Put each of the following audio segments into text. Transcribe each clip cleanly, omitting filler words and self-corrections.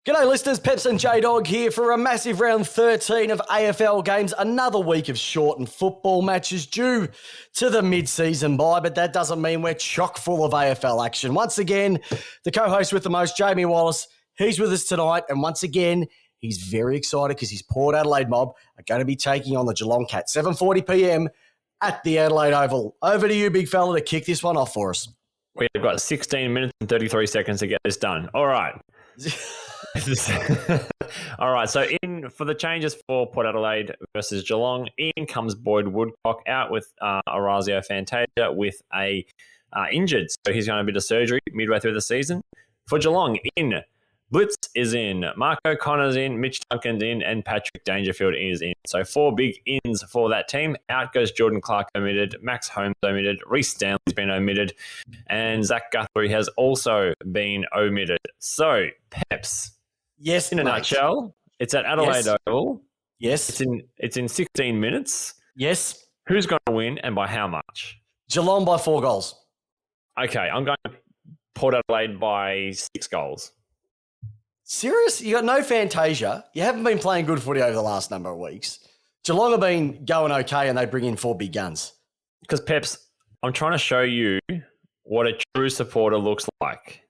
G'day listeners, Peps and J-Dog here for a massive round 13 of AFL games. Another week of shortened football matches due to the mid-season bye, but that doesn't mean we're chock full of AFL action. Once again, the co-host with the most, Jamie Wallis, he's with us tonight, and once again, he's very excited because his Port Adelaide mob are going to be taking on the Geelong Cats, 7:40pm at the Adelaide Oval. Over to you, big fella, to kick this one off for us. We've got 16 minutes and 33 seconds to get this done. All right. All right, so in for the changes for Port Adelaide versus Geelong, in comes Boyd Woodcock, out with Orazio Fantasia with a injured, so he's going to be to surgery midway through the season. For Geelong, in Blitz is in, Mark O'Connor's in, Mitch Duncan's in, and Patrick Dangerfield is in. So 4 big ins for that team. Out goes Jordan Clark omitted, Max Holmes omitted, Reece Stanley's been omitted, and Zach Guthrie has also been omitted. So, Peps. Yes, in a nutshell, it's at Adelaide Oval. Yes. It's in 16 minutes. Yes. Who's going to win and by how much? Geelong by 4 goals. Okay, I'm going Port Adelaide by 6 goals. Serious? You got no Fantasia. You haven't been playing good footy over the last number of weeks. Geelong have been going okay and they bring in 4 big guns. Because, Peps, I'm trying to show you what a true supporter looks like.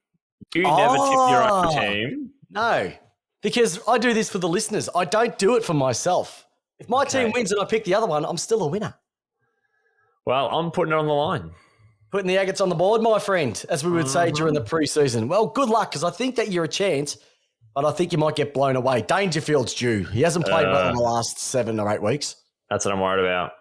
You never tip your own team. No, because I do this for the listeners. I don't do it for myself. If my team wins and I pick the other one, I'm still a winner. Well, I'm putting it on the line. Putting the agates on the board, my friend, as we would say during the preseason. Well, good luck, because I think that you're a chance, but I think you might get blown away. Dangerfield's due. He hasn't played well in the last 7 or 8 weeks. That's what I'm worried about.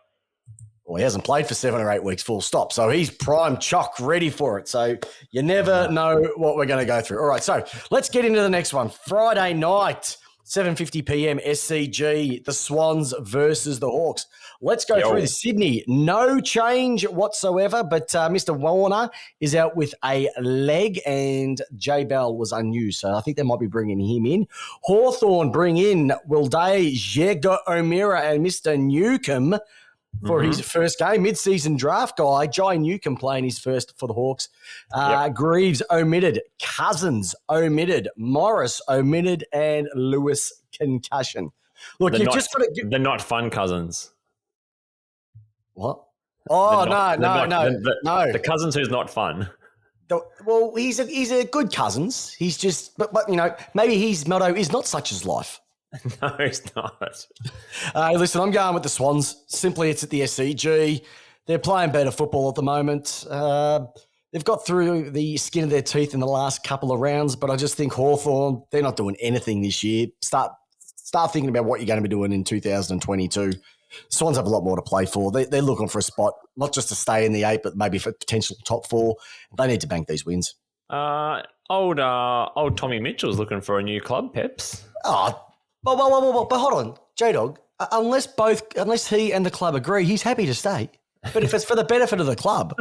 Well, he hasn't played for 7 or 8 weeks, full stop. So he's prime chock, ready for it. So you never know what we're going to go through. All right, so let's get into the next one. Friday night, 7:50pm, SCG, the Swans versus the Hawks. Let's go through the Sydney. No change whatsoever, but Mr. Warner is out with a leg and Jay Bell was unused, so I think they might be bringing him in. Hawthorn bring in Wilday, Jego O'Meara and Mr. Newcomb for his first game. Mid-season draft guy, Jai Newcomb playing his first for the Hawks. Greaves omitted, Cousins omitted, Morris omitted, and Lewis concussion. Look, you've just got to... They're not fun Cousins. What? Oh, no. The Cousins who's not fun. Well, he's a good Cousins. He's just, but you know, maybe his motto is not such as life. No, he's not. Listen, I'm going with the Swans. Simply, it's at the SCG. They're playing better football at the moment. They've got through the skin of their teeth in the last couple of rounds, but I just think Hawthorn, they're not doing anything this year. Start thinking about what you're going to be doing in 2022. Swans have a lot more to play for. They're looking for a spot, not just to stay in the 8, but maybe for potential top 4. They need to bank these wins. Old Tommy Mitchell's looking for a new club, Peps. Oh, but hold on, J-Dog. Unless he and the club agree, he's happy to stay. But if it's for the benefit of the club,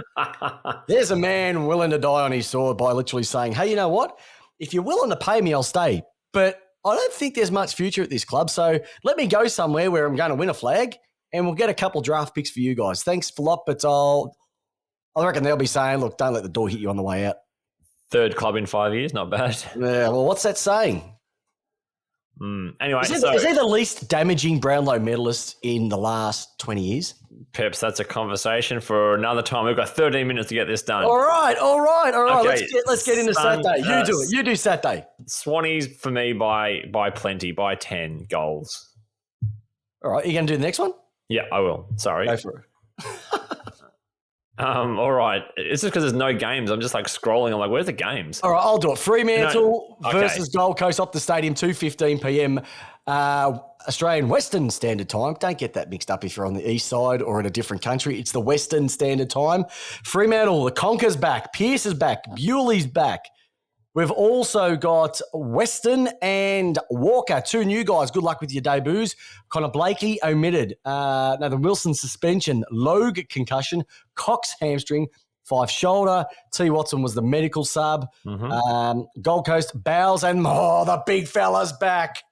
there's a man willing to die on his sword by literally saying, hey, you know what? If you're willing to pay me, I'll stay. But I don't think there's much future at this club, so let me go somewhere where I'm going to win a flag and we'll get a couple draft picks for you guys. Thanks for lot, but I reckon they'll be saying, look, don't let the door hit you on the way out. 3rd club in 5 years, not bad. Yeah, well, what's that saying? Anyway, is he the least damaging Brownlow medalist in the last 20 years? Peps, that's a conversation for another time. We've got 13 minutes to get this done. All right. Okay, let's get into Saturday. You do it. You do Saturday. Swannies for me by plenty, by 10 goals. All right. You going to do the next one? Yeah, I will. Sorry. Go for it. All right. It's just because there's no games. I'm just like scrolling. I'm like, where's the games? All right, I'll do it. Fremantle versus Gold Coast off the stadium, 2:15pm, Australian Western Standard Time. Don't get that mixed up if you're on the east side or in a different country. It's the Western Standard Time. Fremantle, the Conker's back. Pearce is back. Bewley's back. We've also got Weston and Walker, 2 new guys. Good luck with your debuts. Connor Blakey omitted. Nathan Wilson suspension. Logue concussion. Cox hamstring. Fife shoulder. T. Watson was the medical sub. Gold Coast, Bowles and the big fella's back.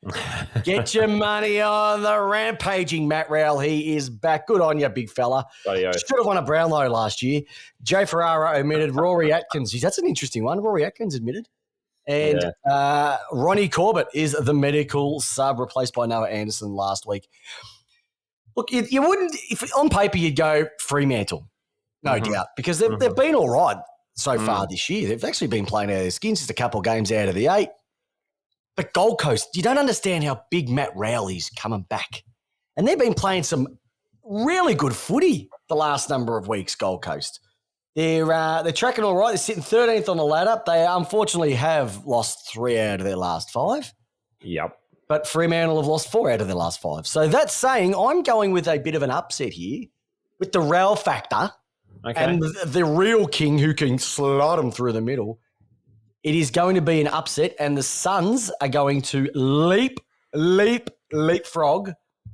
Get your money on the rampaging Matt Rowell. He is back. Good on you, big fella. Should have won a Brownlow last year. Jay Ferrara omitted. Rory Atkins. That's an interesting one. Rory Atkins admitted. And Ronnie Corbett is the medical sub, replaced by Noah Anderson last week. Look, you wouldn't, if on paper you'd go Fremantle, no doubt, because they've been all right so far this year. They've actually been playing out of their skins, just a couple of games out of the 8. But Gold Coast, you don't understand how big Matt Rowley's coming back. And they've been playing some really good footy the last number of weeks, Gold Coast. They're tracking all right. They're sitting 13th on the ladder. They unfortunately have lost 3 out of their last 5. Yep. But Fremantle have lost 4 out of their last 5. So that's saying I'm going with a bit of an upset here with the Rowell factor and the real king who can slot them through the middle. It is going to be an upset, and the Suns are going to leapfrog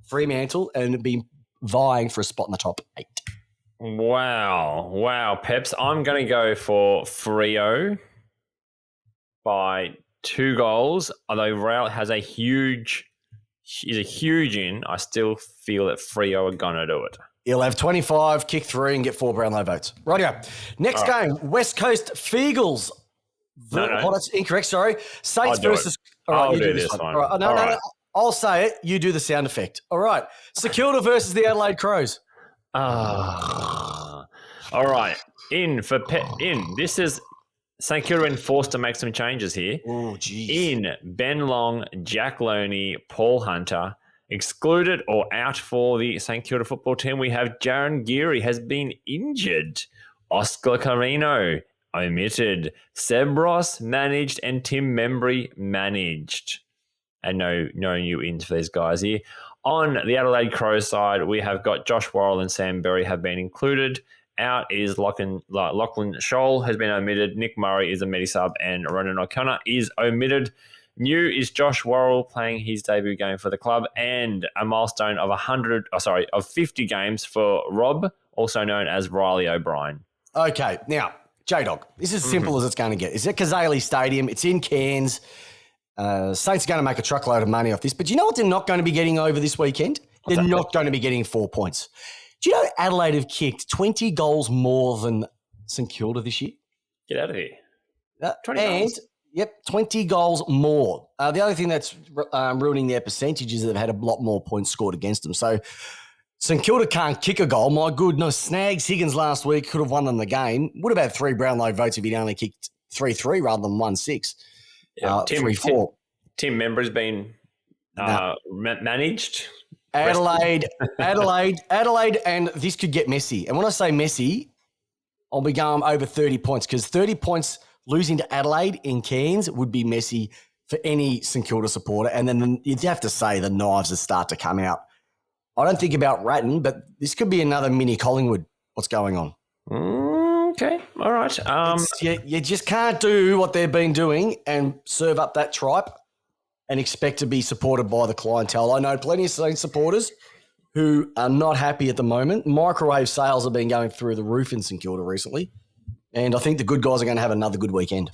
Fremantle and be vying for a spot in the top 8. Wow, Peps. I'm going to go for Freo by 2 goals. Although Rowell has a huge in, I still feel that Freo are going to do it. He'll have 25, kick 3, and get 4 Brownlow votes. Rightio. Next game, West Coast Feagles. No. Oh, that's incorrect, sorry. Saints versus... All right, you do this one. All right. No. I'll say it. You do the sound effect. All right. St Kilda versus the Adelaide Crows. All right. This is St Kilda been forced to make some changes here. Oh, geez. In Ben Long, Jack Loney, Paul Hunter, excluded or out for the St Kilda football team, we have Jaron Geary has been injured. Oscar Carino omitted. Seb Ross managed and Tim Membry managed. And no new ins for these guys here. On the Adelaide Crows side, we have got Josh Worrell and Sam Berry have been included. Out is Lachlan Scholl has been omitted. Nick Murray is a medi-sub and Ronan O'Connor is omitted. New is Josh Worrell playing his debut game for the club and a milestone of 50 games for Rob, also known as Riley O'Brien. Okay, now, J-Dog, this is as simple as it's going to get. It's at Kazali Stadium. It's in Cairns. Saints are going to make a truckload of money off this. But do you know what they're not going to be getting over this weekend? They're not going to be getting 4 points. Do you know Adelaide have kicked 20 goals more than St Kilda this year? Get out of here. 20 goals. Yep, 20 goals more. The other thing that's ruining their percentage is they've had a lot more points scored against them. So St Kilda can't kick a goal. My goodness, Snags Higgins last week could have won them the game. Would have had 3 Brownlow votes if he'd only kicked 3-3 rather than 1-6. Yeah, 3-4. Tim Membry's been managed. Adelaide, and this could get messy. And when I say messy, I'll be going over 30 points because 30 points losing to Adelaide in Cairns would be messy for any St Kilda supporter. And then you'd have to say the knives that start to come out. I don't think about Ratton, but this could be another mini Collingwood. What's going on? Okay, all right. You just can't do what they've been doing and serve up that tripe and expect to be supported by the clientele. I know plenty of Saints supporters who are not happy at the moment. Microwave sales have been going through the roof in St Kilda recently, and I think the good guys are going to have another good weekend.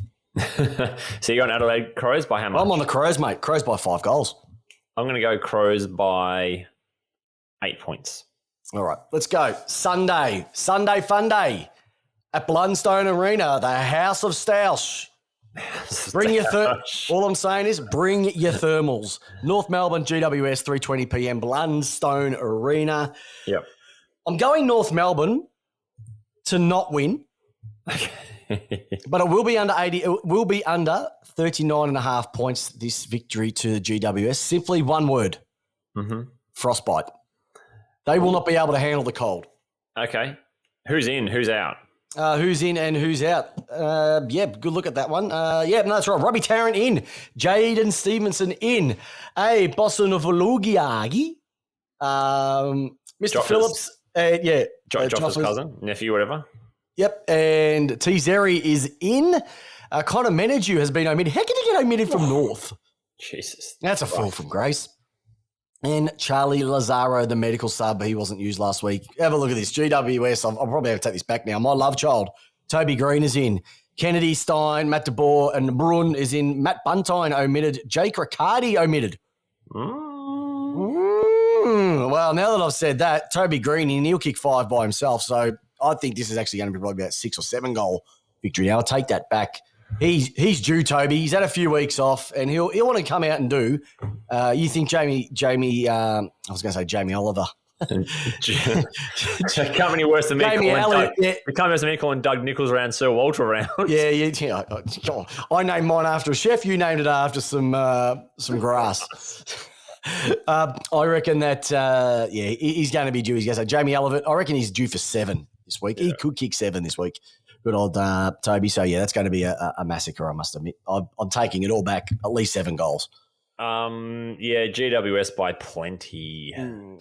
So you got Adelaide Crows by how much? I'm on the Crows, mate. Crows by 5 goals. I'm going to go Crows by 8 points. All right, let's go. Sunday fun day at Blundstone Arena, the House of Stoush. Bring your all I'm saying is bring your thermals. North Melbourne, GWS, 3:20 p.m. Blundstone Arena. Yep. I'm going North Melbourne to not win, but it will be under 80. It will be under 39.5 points. This victory to the GWS. Simply one word: frostbite. They will not be able to handle the cold. Okay. Who's in? Who's out? Who's in and who's out? Good look at that one. That's right. Robbie Tarrant in. Jaden Stevenson in. Bossanovalugiagi. Mr. Phillips. Josh's cousin, nephew, whatever. Yep. And T. Zeri is in. Connor Menadue has been omitted. How can he get omitted from North? Jesus. That's a fall from grace. And Charlie Lazaro, the medical sub, he wasn't used last week. Have a look at this. GWS, I'll probably have to take this back now. My love child, Toby Green is in. Kennedy, Stein, Matt DeBoer, and Brun is in. Matt Buntine omitted. Jake Riccardi omitted. Well, now that I've said that, Toby Green, he'll kick 5 by himself. So I think this is actually going to be probably about 6 or 7 goal victory. Now I'll take that back. He's due, Toby. He's had a few weeks off, and he'll want to come out and do. You think Jamie? I was going to say Jamie Oliver. Can't be any worse than me. Can't be me calling Doug Nichols around Sir Walter around. Yeah. I named mine after a chef. You named it after some grass. I reckon that he's going to be due. He's going to say Jamie Oliver. I reckon he's due for 7 this week. Yeah. He could kick 7 this week. Good old Toby. So, that's going to be a massacre, I must admit. I'm taking it all back, at least 7 goals. GWS by plenty.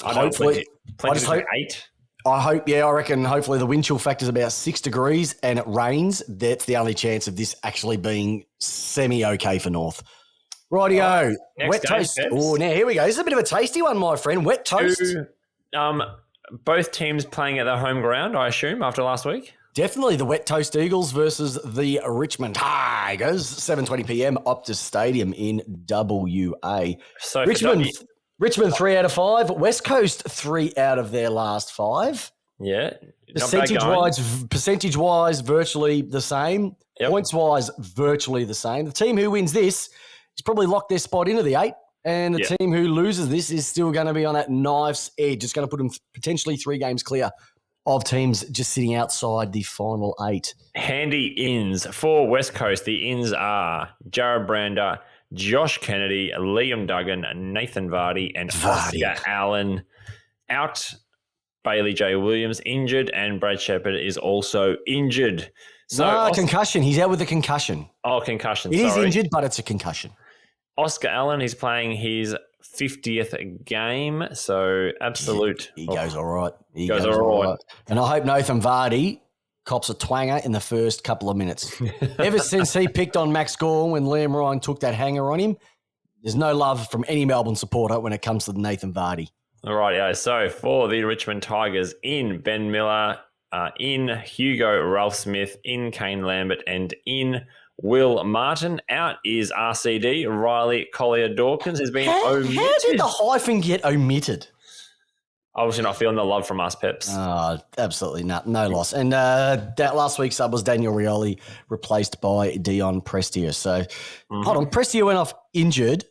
Hopefully. Plenty 8. I reckon hopefully the wind chill factor is about 6 degrees and it rains. That's the only chance of this actually being semi-okay for North. Rightio. Wet toast. Oh, now here we go. This is a bit of a tasty one, my friend. Wet toast. Both teams playing at their home ground, I assume, after last week. Definitely the Wet Toast Eagles versus the Richmond Tigers, 7:20 p.m. Optus Stadium in WA. So Richmond 3 out of 5. West Coast 3 out of their last 5. Yeah. Percentage-wise, virtually the same. Yep. Points-wise, virtually the same. The team who wins this has probably locked their spot into the 8. And the team who loses this is still going to be on that knife's edge. It's going to put them potentially 3 games clear of teams just sitting outside the final 8. Handy ins for West Coast. The ins are Jared Brander, Josh Kennedy, Liam Duggan, Nathan Vardy, and Oscar Allen out. Bailey J. Williams injured, and Brad Shepherd is also injured. So concussion. He's out with a concussion. Oh, concussion. It is injured, but it's a concussion. Oscar Allen, he's playing his 50th game, so absolute. He goes all right. He goes all right. And I hope Nathan Vardy cops a twanger in the first couple of minutes. Ever since he picked on Max Gorn when Liam Ryan took that hanger on him, there's no love from any Melbourne supporter when it comes to Nathan Vardy. All right, yeah. So for the Richmond Tigers, in Ben Miller, in Hugo Ralph Smith, in Kane Lambert, and in Will Martin. Out is RCD, Riley Collier-Dawkins, has been omitted. How did the hyphen get omitted? Obviously not feeling the love from us, Peps. Absolutely not. No loss. And that last week's sub was Daniel Rioli, replaced by Dion Prestia. So, hold on. Prestia went off injured,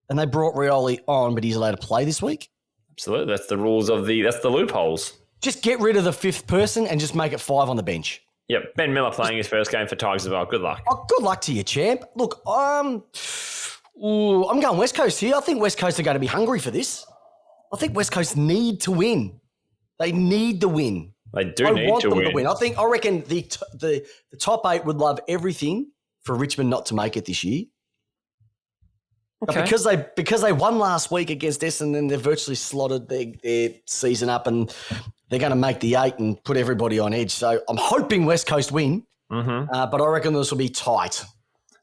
and they brought Rioli on, but he's allowed to play this week? Absolutely. That's the rules that's the loopholes. Just get rid of the 5th person and just make it 5 on the bench. Yep, Ben Miller playing his first game for Tigers as well. Good luck. Oh, good luck to you, champ. Look, I'm going West Coast here. I think West Coast are going to be hungry for this. I think West Coast need to win. They need the win. They do need to win. I reckon the top 8 would love everything for Richmond not to make it this year. Okay. But because they won last week against Essendon, they've virtually slotted their season up and they're going to make the 8 and put everybody on edge. So I'm hoping West Coast win, but I reckon this will be tight.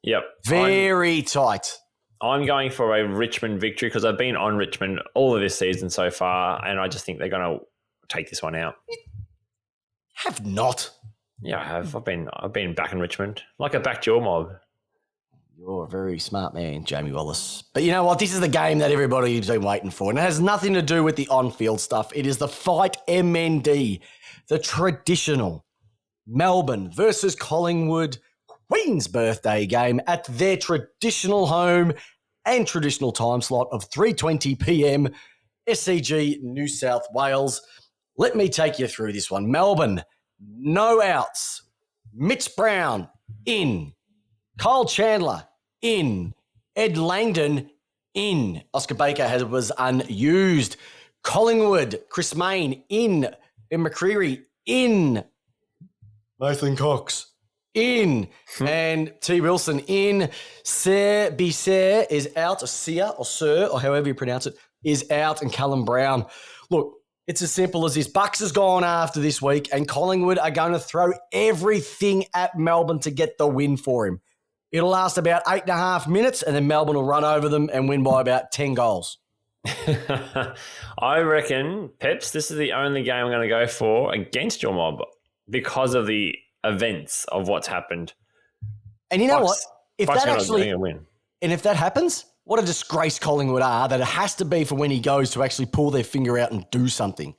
Yep. Very tight. I'm going for a Richmond victory because I've been on Richmond all of this season so far, and I just think they're going to take this one out. Have not. Yeah, I have. I've been backing Richmond. Like I backed your mob. You're a very smart man, Jamie Wallis. But you know what? This is the game that everybody's been waiting for. And it has nothing to do with the on-field stuff. It is the Fight MND, the traditional Melbourne versus Collingwood Queen's birthday game at their traditional home and traditional time slot of 3:20 p.m. SCG, New South Wales. Let me take you through this one. Melbourne, no outs. Mitch Brown, in. Kyle Chandler, in. Ed Langdon, in. Oscar Baker was unused. Collingwood, Chris Mayne, in. Ben McCreary, in. Nathan Cox, in. And T. Wilson, in. Ser Bisser is out, or Sear, or Sir, or however you pronounce it, is out. And Callum Brown. Look, it's as simple as this. Bucks has gone after this week, and Collingwood are going to throw everything at Melbourne to get the win for him. It'll last about 8.5 minutes, and then Melbourne will run over them and win by about 10 goals. I reckon, Peps, this is the only game I'm going to go for against your mob because of the events of what's happened. And you know what? If Bucks that actually win. And if that happens, what a disgrace Collingwood are that it has to be for when he goes to actually pull their finger out and do something.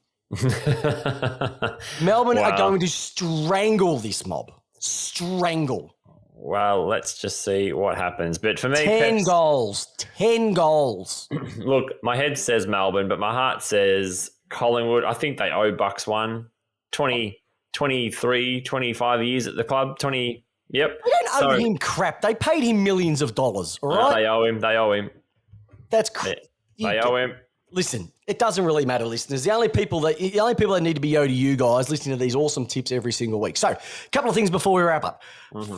Melbourne are going to strangle this mob. Strangle. Well, let's just see what happens. But for me, 10 goals. 10 goals. Look, my head says Melbourne, but my heart says Collingwood. I think they owe Bucks one. 20, 23, 25 years at the club. 20, yep. They don't owe him crap. They paid him millions of dollars, all right? They owe him. They owe him. That's crap. They owe him. Listen, it doesn't really matter, listeners. The only people that need to be owed to you guys listening to these awesome tips every single week. So, a couple of things before we wrap up.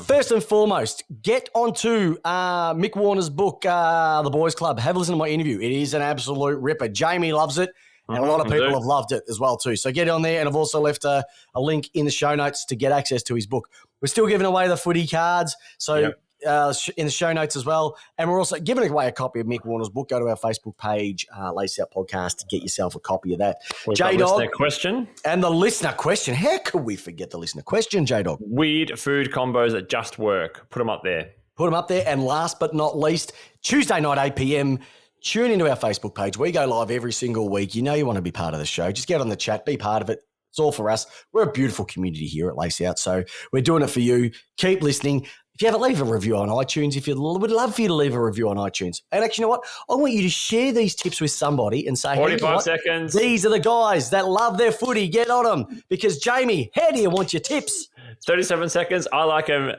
First and foremost, get onto Mick Warner's book, The Boys Club. Have a listen to my interview. It is an absolute ripper. Jamie loves it, and a lot of people have loved it as well too. So get on there, and I've also left a link in the show notes to get access to his book. We're still giving away the footy cards, so. Yep. In the show notes as well. And we're also giving away a copy of Mick Warner's book. Go to our Facebook page, Lace Out Podcast, to get yourself a copy of that. J-Dog. Listener question. And the listener question. How could we forget the listener question, J-Dog? Weird food combos that just work. Put them up there. Put them up there. And last but not least, Tuesday night, 8 p.m, tune into our Facebook page. We go live every single week. You know you want to be part of the show. Just get on the chat. Be part of it. It's all for us. We're a beautiful community here at Lace Out, so we're doing it for you. Keep listening. If you haven't, leave a review on iTunes. Would love for you to leave a review on iTunes. And actually, you know what? I want you to share these tips with somebody and say, 45 seconds. These are the guys that love their footy. Get on them. Because, Jamie, how do you want your tips? 37 seconds. I like them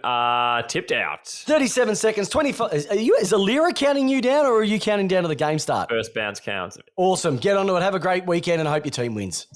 tipped out. 37 seconds. 25. Is Alira counting you down, or are you counting down to the game start? First bounce counts. Awesome. Get onto it. Have a great weekend, and I hope your team wins.